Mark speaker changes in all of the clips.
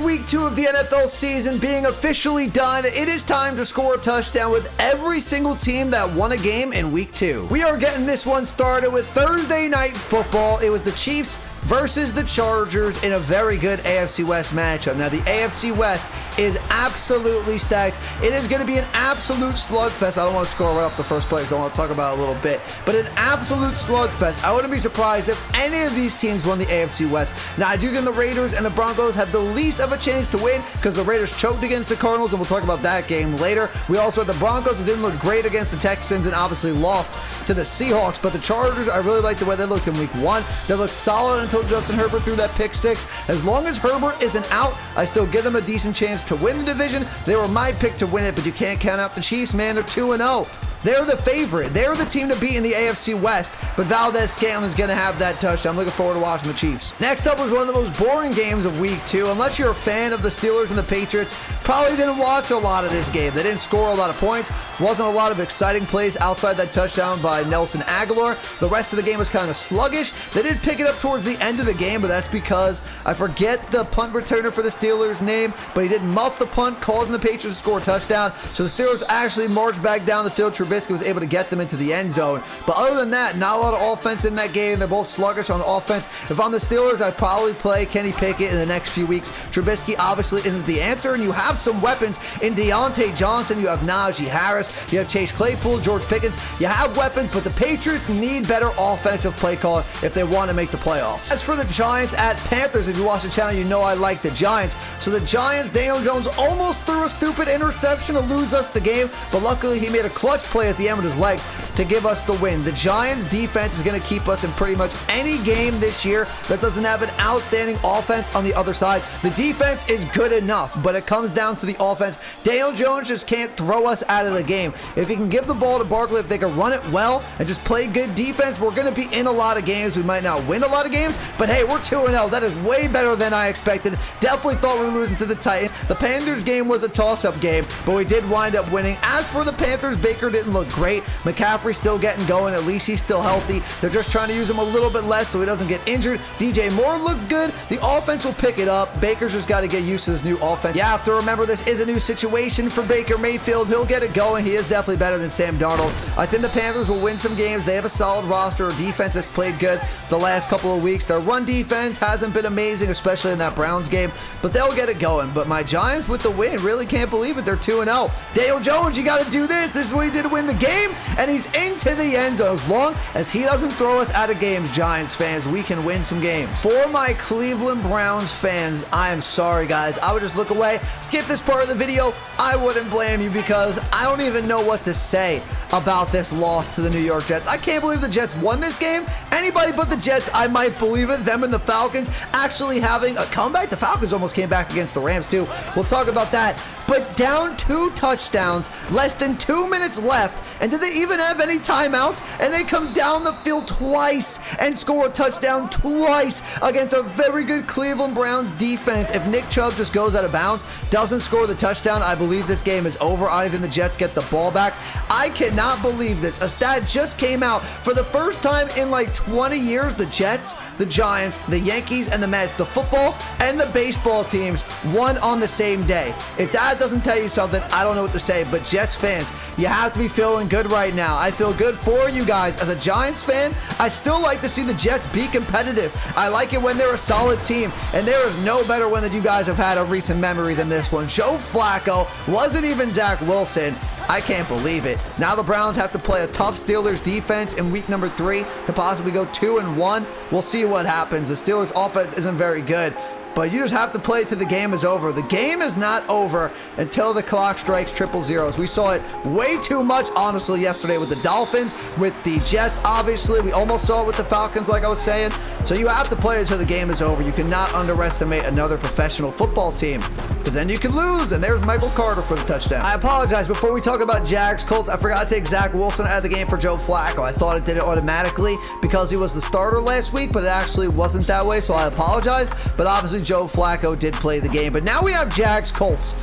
Speaker 1: week 2 of the NFL season being officially done, it is time to score a touchdown with every single team that won a game in week 2. We are getting this one started with Thursday Night Football. It was the Chiefs versus the Chargers in a very good AFC West matchup. Now, the AFC West is absolutely stacked. It is going to be an absolute slugfest. I don't want to score right off the first play because I want to talk about it a little bit, but an absolute slugfest. I wouldn't be surprised if any of these teams won the AFC West. Now, I do think the Raiders and the Broncos have the least of a chance to win because the Raiders choked against the Cardinals, and we'll talk about that game later. We also had the Broncos that didn't look great against the Texans and obviously lost to the Seahawks, but the Chargers, I really like the way they looked in week 1. They looked solid until Justin Herbert threw that pick 6. As long as Herbert isn't out, I still give them a decent chance to win the division. They were my pick to win it, but you can't count out the Chiefs, man. They're 2-0. They're the favorite. They're the team to beat in the AFC West, but Valdez-Scantling's going to have that touchdown. I'm looking forward to watching the Chiefs. Next up was one of the most boring games of week 2. Unless you're a fan of the Steelers and the Patriots, probably didn't watch a lot of this game. They didn't score a lot of points. Wasn't a lot of exciting plays outside that touchdown by Nelson Aguilar. The rest of the game was kind of sluggish. They did pick it up towards the end of the game, but that's because I forget the punt returner for the Steelers' name, but he did muff the punt, causing the Patriots to score a touchdown. So the Steelers actually marched back down the field. Trubisky was able to get them into the end zone. But other than that, not a lot of offense in that game. They're both sluggish on offense. If I'm the Steelers, I'd probably play Kenny Pickett in the next few weeks. Trubisky obviously isn't the answer, and you have some weapons in Deontay Johnson. You have Najee Harris. You have Chase Claypool, George Pickens. You have weapons, but the Patriots need better offensive play calling if they want to make the playoffs. As for the Giants at Panthers, if you watch the channel, you know I like the Giants. So the Giants, Daniel Jones almost threw a stupid interception to lose us the game, but luckily he made a clutch play at the end with his legs to give us the win. The Giants defense is going to keep us in pretty much any game this year that doesn't have an outstanding offense on the other side. The defense is good enough, but it comes down to the offense. Daniel Jones just can't throw us out of the game. If he can give the ball to Barkley, if they can run it well and just play good defense, we're going to be in a lot of games. We might not win a lot of games, but hey, we're 2-0. That is way better than I expected. Definitely thought we were losing to the Titans. The Panthers game was a toss-up game, but we did wind up winning. As for the Panthers, Baker didn't look great. McCaffrey's still getting going. At least he's still healthy. They're just trying to use him a little bit less so he doesn't get injured. DJ Moore looked good. The offense will pick it up. Baker's just got to get used to this new offense. You have to remember this is a new situation for Baker Mayfield. He'll get it going. He is definitely better than Sam Darnold. I think the Panthers will win some games. They have a solid roster. Defense has played good the last couple of weeks. Their run defense hasn't been amazing, especially in that Browns game, but they'll get it going. But my Giants with the win, really can't believe it. They're 2-0. Daniel Jones, you got to do this. This is what he did to win the game, and he's into the end zone. As long as he doesn't throw us out of games, Giants fans, we can win some games. For my Cleveland Browns fans, I am sorry, guys. I would just look away, skip this part of the video. I wouldn't blame you because I don't even know what to say about this loss to the New York Jets. I can't believe the Jets won this game. Anybody but the Jets, I might believe it. Them and the Falcons actually having a comeback. The Falcons almost came back against the Rams too. We'll talk about that. But down 2 touchdowns, less than 2 minutes left, and did they even have any timeouts? And they come down the field twice and score a touchdown twice against a very good Cleveland Browns defense. If Nick Chubb just goes out of bounds, doesn't score the touchdown, I believe this game is over. I don't think the Jets get the ball back. I cannot believe this. A stat just came out. For the first time in like 20 years, the Jets, the Giants, the Yankees, and the Mets, the football and the baseball teams won on the same day. If that doesn't tell you something, I don't know what to say. But Jets fans, you have to be feeling good right now. I feel good for you guys. As a Giants fan, I still like to see the Jets be competitive. I like it when they're a solid team, and there is no better one that you guys have had a recent memory than this one. Joe Flacco wasn't even Zach Wilson. I can't believe it. Now the Browns have to play a tough Steelers defense in week number 3 to possibly go 2-1. We'll see what happens. The Steelers offense isn't very good, but you just have to play till the game is over. The game is not over until the clock strikes 000. We saw it way too much, honestly, yesterday with the Dolphins, with the Jets, obviously. We almost saw it with the Falcons, like I was saying. So you have to play until the game is over. You cannot underestimate another professional football team, because then you can lose. And there's Michael Carter for the touchdown. I apologize. Before we talk about Jags, Colts, I forgot to take Zach Wilson out of the game for Joe Flacco. I thought it did it automatically because he was the starter last week, but it actually wasn't that way, so I apologize. But obviously, Joe Flacco did play the game. But now we have Jags Colts.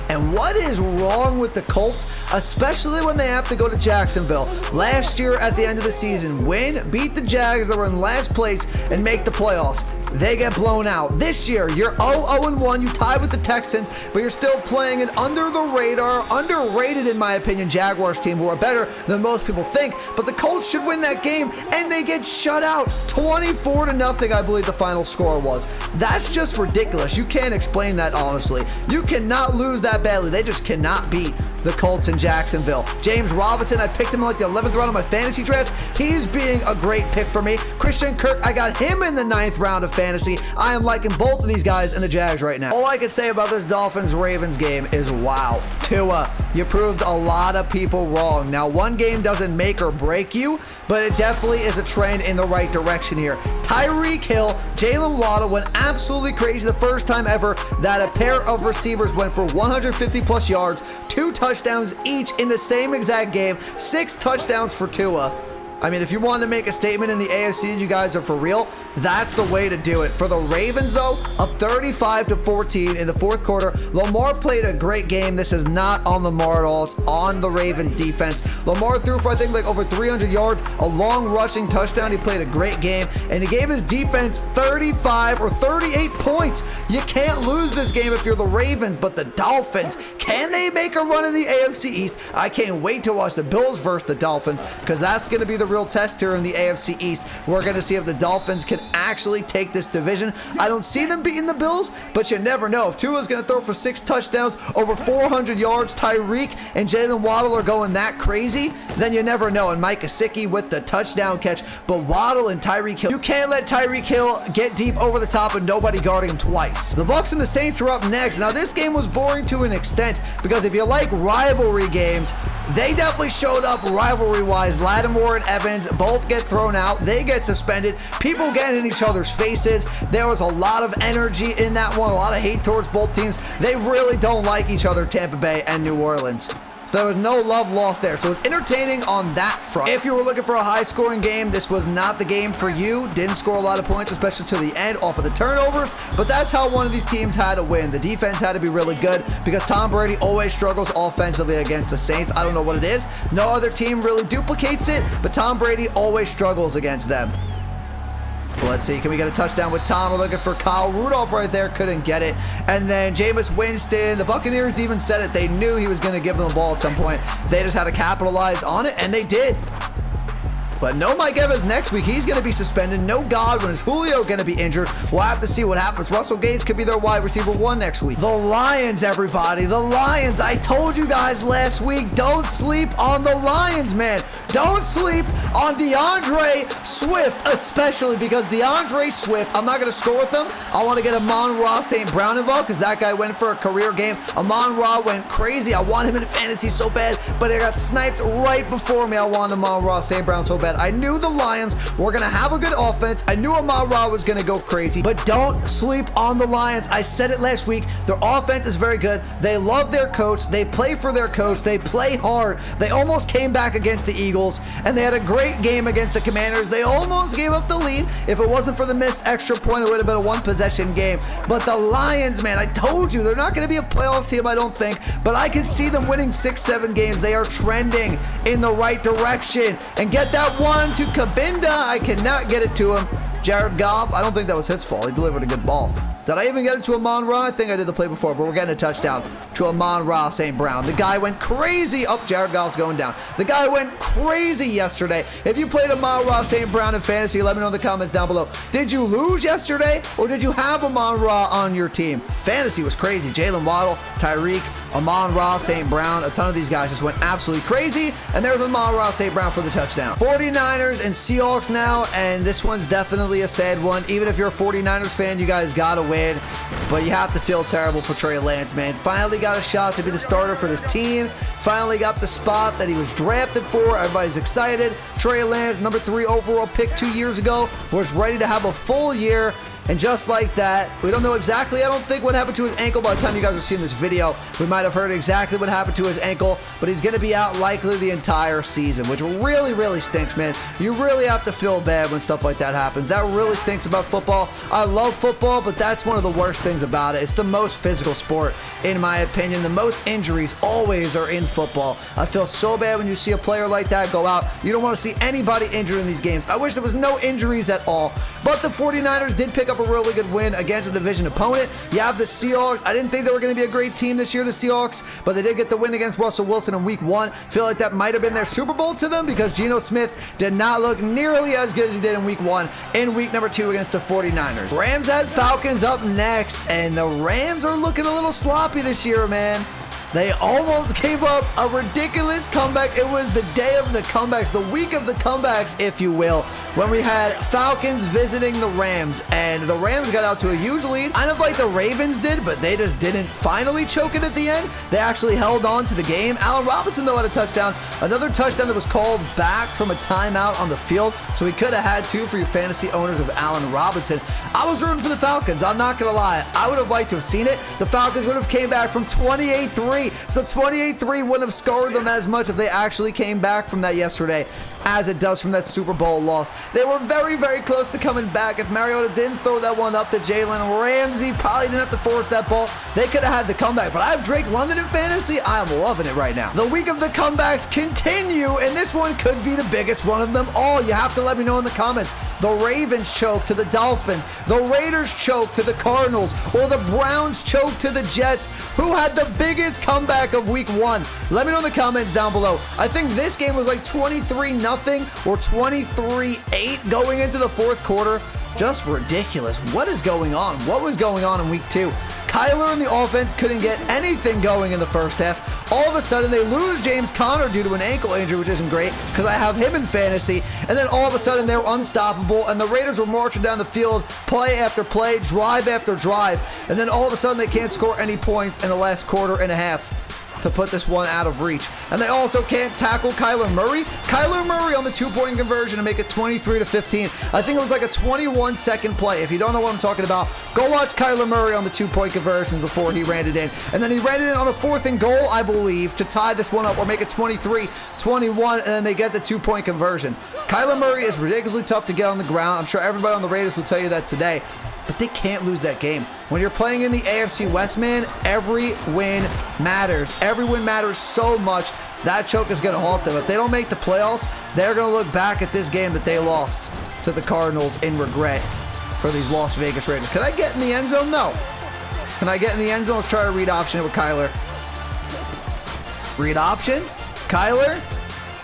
Speaker 1: And what is wrong with the Colts, especially when they have to go to Jacksonville? Last year at the end of the season, win, beat the Jags that were in last place, and make the playoffs. they get blown out. This year, you're 0-1, you tied with the Texans, but you're still playing an under the radar, underrated in my opinion, Jaguars team who are better than most people think, but the Colts should win that game, and they get shut out 24-0, I believe the final score was. That's just ridiculous. You can't explain that, honestly. You cannot lose that badly. They just cannot beat the Colts in Jacksonville. James Robinson, I picked him in like the 11th round of my fantasy draft. He's being a great pick for me. Christian Kirk, I got him in the 9th round of fantasy. I am liking both of these guys in the Jags right now. All I can say about this Dolphins-Ravens game is wow. Tua, you proved a lot of people wrong. Now, one game doesn't make or break you, but it definitely is a trend in the right direction here. Tyreek Hill, Jalen Waddle went absolutely crazy the first time ever that a pair of receivers went for 150 plus yards, 2 touchdowns each in the same exact game, 6 touchdowns for Tua. I mean, if you want to make a statement in the AFC, you guys are for real, that's the way to do it. For the Ravens, though, up 35-14 in the fourth quarter. Lamar played a great game. This is not on Lamar at all. It's on the Ravens defense. Lamar threw for, I think, like over 300 yards, a long rushing touchdown. He played a great game, and he gave his defense 35 or 38 points. You can't lose this game if you're the Ravens, but the Dolphins, can they make a run in the AFC East? I can't wait to watch the Bills versus the Dolphins, because that's going to be the real test here in the AFC East. We're going to see if the Dolphins can actually take this division. I don't see them beating the Bills, but you never know. If Tua's going to throw for 6 touchdowns, over 400 yards, Tyreek and Jalen Waddle are going that crazy, then you never know. And Mike Gesicki with the touchdown catch, but Waddle and Tyreek Hill, you can't let Tyreek Hill get deep over the top and nobody guarding him twice. The Bucs and the Saints are up next. Now, this game was boring to an extent because if you like rivalry games, they definitely showed up rivalry-wise. Lattimore and Evans both get thrown out. They get suspended. People get in each other's faces. There was a lot of energy in that one, a lot of hate towards both teams. They really don't like each other, Tampa Bay and New Orleans. So there was no love lost there. So it's entertaining on that front. If you were looking for a high-scoring game, this was not the game for you. Didn't score a lot of points, especially to the end off of the turnovers. But that's how one of these teams had to win. The defense had to be really good because Tom Brady always struggles offensively against the Saints. I don't know what it is. No other team really duplicates it, but Tom Brady always struggles against them. Well, let's see. Can we get a touchdown with Tom? We're looking for Kyle Rudolph right there. Couldn't get it. And then Jameis Winston. The Buccaneers even said it. They knew he was going to give them the ball at some point. They just had to capitalize on it, and they did. But no Mike Evans next week. He's going to be suspended. No Godwin. Is Julio going to be injured? We'll have to see what happens. Russell Gage could be their wide receiver 1 next week. The Lions, everybody. The Lions. I told you guys last week, don't sleep on the Lions, man. Don't sleep on DeAndre Swift, especially because DeAndre Swift, I'm not going to score with him. I want to get Amon-Ra St. Brown involved because that guy went for a career game. Amon-Ra went crazy. I want him in fantasy so bad, but it got sniped right before me. I want Amon-Ra St. Brown so bad. I knew the Lions were going to have a good offense. I knew Amon-Ra was going to go crazy, but don't sleep on the Lions. I said it last week. Their offense is very good. They love their coach. They play for their coach. They play hard. They almost came back against the Eagles, and they had a great game against the Commanders. They almost gave up the lead. If it wasn't for the missed extra point, it would have been a 1-possession game. But the Lions, man, I told you, they're not going to be a playoff team, I don't think, but I can see them winning 6-7 games. They are trending in the right direction. And get that one to Kabinda. I cannot get it to him. Jared Goff, I don't think that was his fault. He delivered a good ball. Did I even get it to Amon-Ra? I think I did the play before, but we're getting a touchdown to Amon-Ra St. Brown. The guy went crazy. Oh, Jared Goff's going down. The guy went crazy yesterday. If you played Amon-Ra St. Brown in fantasy, let me know in the comments down below. Did you lose yesterday, or did you have Amon-Ra on your team? Fantasy was crazy. Jalen Waddle, Tyreek, Amon-Ra St. Brown, a ton of these guys just went absolutely crazy, and there's Amon-Ra St. Brown for the touchdown. 49ers and Seahawks now, and this one's definitely a sad one. Even if you're a 49ers fan, you guys gotta win, but you have to feel terrible for Trey Lance, man. Finally got a shot to be the starter for this team. Finally got the spot that he was drafted for. Everybody's excited. Trey Lance, number 3 overall pick 2 years ago, was ready to have a full year. And just like that, we don't know exactly, I don't think, what happened to his ankle. By the time you guys are seeing this video, we might have heard exactly what happened to his ankle, but he's going to be out likely the entire season, which really, really stinks, man. You really have to feel bad when stuff like that happens. That really stinks about football. I love football, but that's one of the worst things about it. It's the most physical sport, in my opinion. The most injuries always are in football. I feel so bad when you see a player like that go out. You don't want to see anybody injured in these games. I wish there was no injuries at all, but the 49ers did pick up up a really good win against a division opponent. You have the Seahawks. I didn't think they were going to be a great team this year, the Seahawks, but they did get the win against Russell Wilson in week 1. Feel like that might have been their Super Bowl to them because Geno Smith did not look nearly as good as he did in week 1 in week number 2 against the 49ers. Rams at Falcons up next, and the Rams are looking a little sloppy this year, man. They almost gave up a ridiculous comeback. It was the day of the comebacks, the week of the comebacks, if you will, when we had Falcons visiting the Rams, and the Rams got out to a huge lead, kind of like the Ravens did, but they just didn't finally choke it at the end. They actually held on to the game. Allen Robinson, though, had a touchdown. Another touchdown that was called back from a timeout on the field, so he could have had 2 for your fantasy owners of Allen Robinson. I was rooting for the Falcons. I'm not going to lie. I would have liked to have seen it. The Falcons would have came back from 28-3. So 28-3 wouldn't have scarred them as much if they actually came back from that yesterday as it does from that Super Bowl loss. They were very, very close to coming back. If Mariota didn't throw that one up to Jalen Ramsey, probably didn't have to force that ball, they could have had the comeback. But I have Drake London in fantasy. I am loving it right now. The week of the comebacks continue, and this one could be the biggest one of them all. You have to let me know in the comments. The Ravens choke to the Dolphins. The Raiders choke to the Cardinals. Or the Browns choke to the Jets. Who had the biggest comeback of week 1? Let me know in the comments down below. I think this game was like 23-0 or 23-8 going into the fourth quarter. Just ridiculous. What is going on? What was going on in week 2? Kyler and the offense couldn't get anything going in the first half. All of a sudden, they lose James Conner due to an ankle injury, which isn't great because I have him in fantasy. And then all of a sudden, they're unstoppable, and the Raiders were marching down the field, play after play, drive after drive. And then all of a sudden, they can't score any points in the last quarter and a half to put this one out of reach. And they also can't tackle Kyler Murray. Kyler Murray on the 2-point conversion to make it 23-15. I think it was like a 21-second play. If you don't know what I'm talking about, go watch Kyler Murray on the 2-point conversions before he ran it in. And then he ran it in on a 4th and goal, I believe, to tie this one up or make it 23-21, and then they get the 2-point conversion. Kyler Murray is ridiculously tough to get on the ground. I'm sure everybody on the Raiders will tell you that today. But they can't lose that game. When you're playing in the AFC West, man, every win matters. Every win matters so much. That choke is going to haunt them. If they don't make the playoffs, they're going to look back at this game that they lost to the Cardinals in regret for these Las Vegas Raiders. Can I get in the end zone? No. Can I get in the end zone? Let's try a read option with Kyler. Read option? Kyler?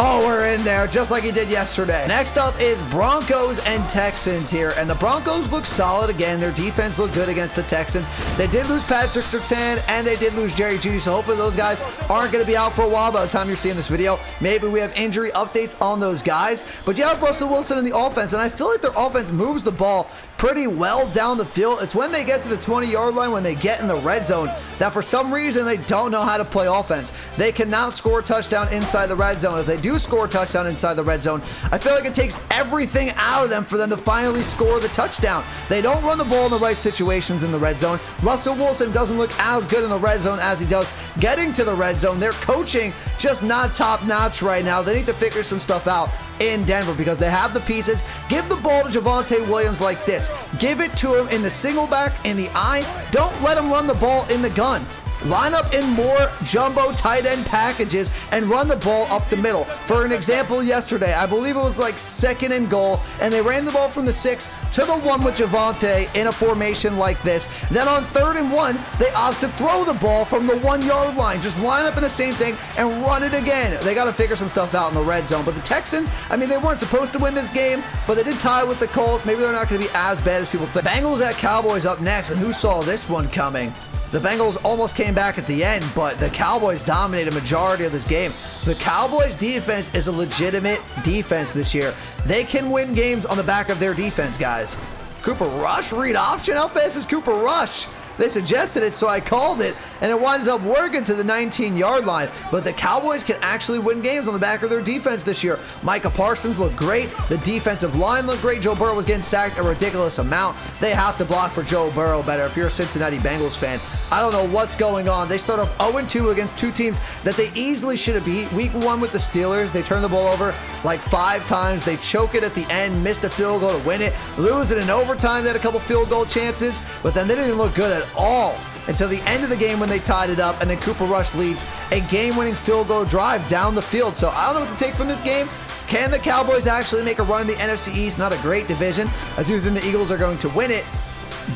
Speaker 1: Oh, we're in there, just like he did yesterday. Next up is Broncos and Texans here, and the Broncos look solid again. Their defense looked good against the Texans. They did lose Patrick Surtain, and they did lose Jerry Jeudy, so hopefully those guys aren't going to be out for a while by the time you're seeing this video. Maybe we have injury updates on those guys, but you have Russell Wilson in the offense, and I feel like their offense moves the ball pretty well down the field. It's when they get to the 20-yard line, when they get in the red zone, that for some reason they don't know how to play offense. They cannot score a touchdown inside the red zone. If they do score a touchdown inside the red zone, I feel like it takes everything out of them for them to finally score the touchdown. They don't run the ball in the right situations in the red zone. Russell Wilson doesn't look as good in the red zone as he does getting to the red zone. Their coaching just not top notch right now. They need to figure some stuff out in Denver because they have the pieces. Give the ball to Javonte Williams like this. Give it to him in the single back, in the eye. Don't let him run the ball in the gun. Line up in more jumbo tight end packages and run the ball up the middle. For an example, yesterday, I believe it was like 2nd and goal, and they ran the ball from the 6 to the 1 with Javonte in a formation like this. Then on 3rd and 1, they opt to throw the ball from the 1-yard line. Just line up in the same thing and run it again. They got to figure some stuff out in the red zone. But the Texans, I mean, they weren't supposed to win this game, but they did tie with the Colts. Maybe they're not going to be as bad as people think. Bengals at Cowboys up next, and who saw this one coming? The Bengals almost came back at the end, but the Cowboys dominated a majority of this game. The Cowboys defense is a legitimate defense this year. They can win games on the back of their defense, guys. Cooper Rush, read option. How fast is Cooper Rush? They suggested it, so I called it, and it winds up working to the 19-yard line. But the Cowboys can actually win games on the back of their defense this year. Micah Parsons looked great. The defensive line looked great. Joe Burrow was getting sacked a ridiculous amount. They have to block for Joe Burrow better. If you're a Cincinnati Bengals fan, I don't know what's going on. They start off 0-2 against 2 teams that they easily should have beat. Week 1 with the Steelers, they turned the ball over like 5 times. They choke it at the end, missed a field goal to win it, lose it in overtime. They had a couple field goal chances, but then they didn't look good at all until the end of the game when they tied it up, and then Cooper Rush leads a game-winning field goal drive down the field. So I don't know what to take from this game. Can the Cowboys actually make a run in the NFC East? Not a great division. I do think the Eagles are going to win it,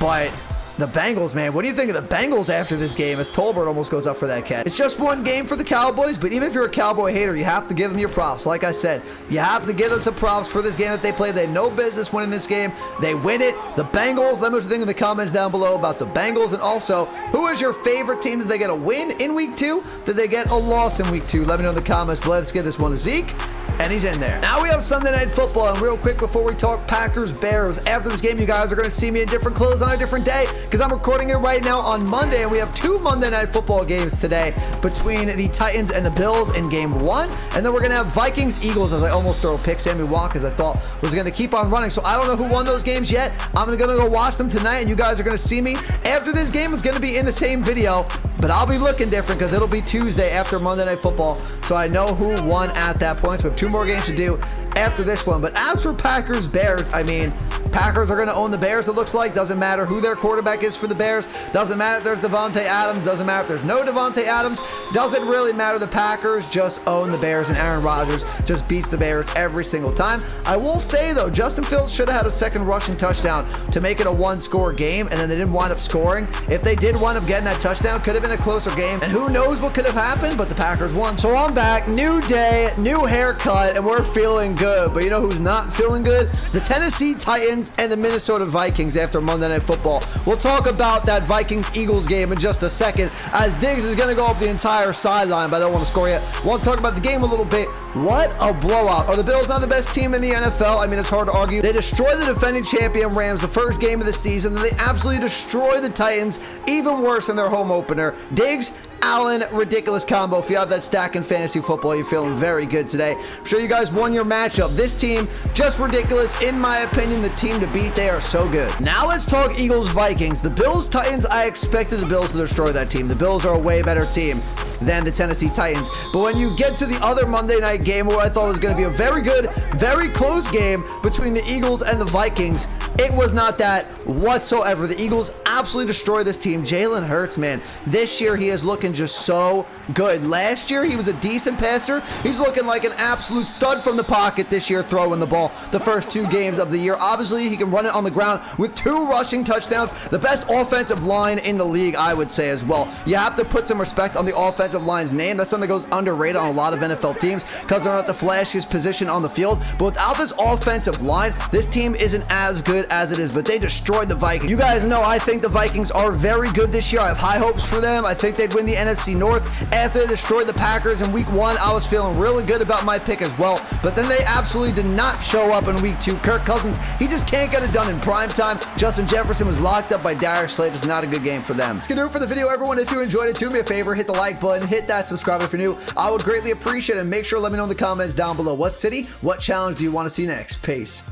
Speaker 1: But the Bengals, man, what do you think of the Bengals after this game as Tolbert almost goes up for that catch? It's just one game for the Cowboys, but even if you're a Cowboy hater, you have to give them your props. Like I said, you have to give them some props for this game that they played. They had no business winning this game. They win it. The Bengals, let me know what you think in the comments down below about the Bengals. And also, who is your favorite team? Did they get a win in week 2? Did they get a loss in week 2? Let me know in the comments below. Let's give this one to Zeke. And he's in there. Now we have Sunday Night Football, and real quick before we talk Packers-Bears, after this game, you guys are going to see me in different clothes on a different day because I'm recording it right now on Monday, and we have 2 Monday Night Football games today between the Titans and the Bills in Game 1, and then we're going to have Vikings-Eagles as I almost throw a pick. Sammy Watkins, I thought, was going to keep on running, so I don't know who won those games yet. I'm going to go watch them tonight, and you guys are going to see me after this game. It's going to be in the same video, but I'll be looking different because it'll be Tuesday after Monday Night Football, so I know who won at that point. So we have 2 more games to do after this one. But as for Packers-Bears, I mean, Packers are going to own the Bears, it looks like. Doesn't matter who their quarterback is for the Bears. Doesn't matter if there's Devontae Adams. Doesn't matter if there's no Devontae Adams. Doesn't really matter. The Packers just own the Bears, and Aaron Rodgers just beats the Bears every single time. I will say, though, Justin Fields should have had a second rushing touchdown to make it a 1-score game, and then they didn't wind up scoring. If they did wind up getting that touchdown, could have been a closer game, and who knows what could have happened, but the Packers won. So I'm back. New day, new haircut, and we're feeling good. But you know who's not feeling good? The Tennessee Titans and the Minnesota Vikings after Monday Night Football. We'll talk about that Vikings-Eagles game in just a second, as Diggs is going to go up the entire sideline, but I don't want to score yet. Want to talk about the game a little bit. What a blowout. Are the Bills not the best team in the NFL? I mean, it's hard to argue. They destroy the defending champion Rams the first game of the season, then they absolutely destroy the Titans, even worse in their home opener. Diggs, Allen, ridiculous combo. If you have that stack in fantasy football, you're feeling very good today. I'm sure you guys won your matchup. This team, just ridiculous. In my opinion, the team to beat. They are so good. Now let's talk Eagles-Vikings. The Bills-Titans, I expected the Bills to destroy that team. The Bills are a way better team than the Tennessee Titans. But when you get to the other Monday night game, what I thought was going to be a very good, very close game between the Eagles and the Vikings, it was not that whatsoever. The Eagles absolutely destroy this team. Jalen Hurts, man, this year he is looking just so good. Last year he was a decent passer. He's looking like an absolute stud from the pocket this year, throwing the ball the first 2 games of the year. Obviously, he can run it on the ground with 2 rushing touchdowns. The best offensive line in the league, I would say as well. You have to put some respect on the offensive line's name. That's something that goes underrated on a lot of NFL teams because they're not the flashiest position on the field. But without this offensive line, this team isn't as good as it is, but they destroyed the Vikings. You guys know I think the Vikings are very good this year. I have high hopes for them. I think they'd win the NFC North. After they destroyed the Packers in week 1, I was feeling really good about my pick as well, but then they absolutely did not show up in week 2. Kirk Cousins, he just can't get it done in prime time. Justin Jefferson was locked up by Darius Slade. It's not a good game for them. That's gonna do it for the video, everyone. If you enjoyed it, do me a favor, hit the like button, hit that subscribe if you're new. I would greatly appreciate it, and make sure to let me know in the comments down below what city, what challenge do you want to see next. Peace.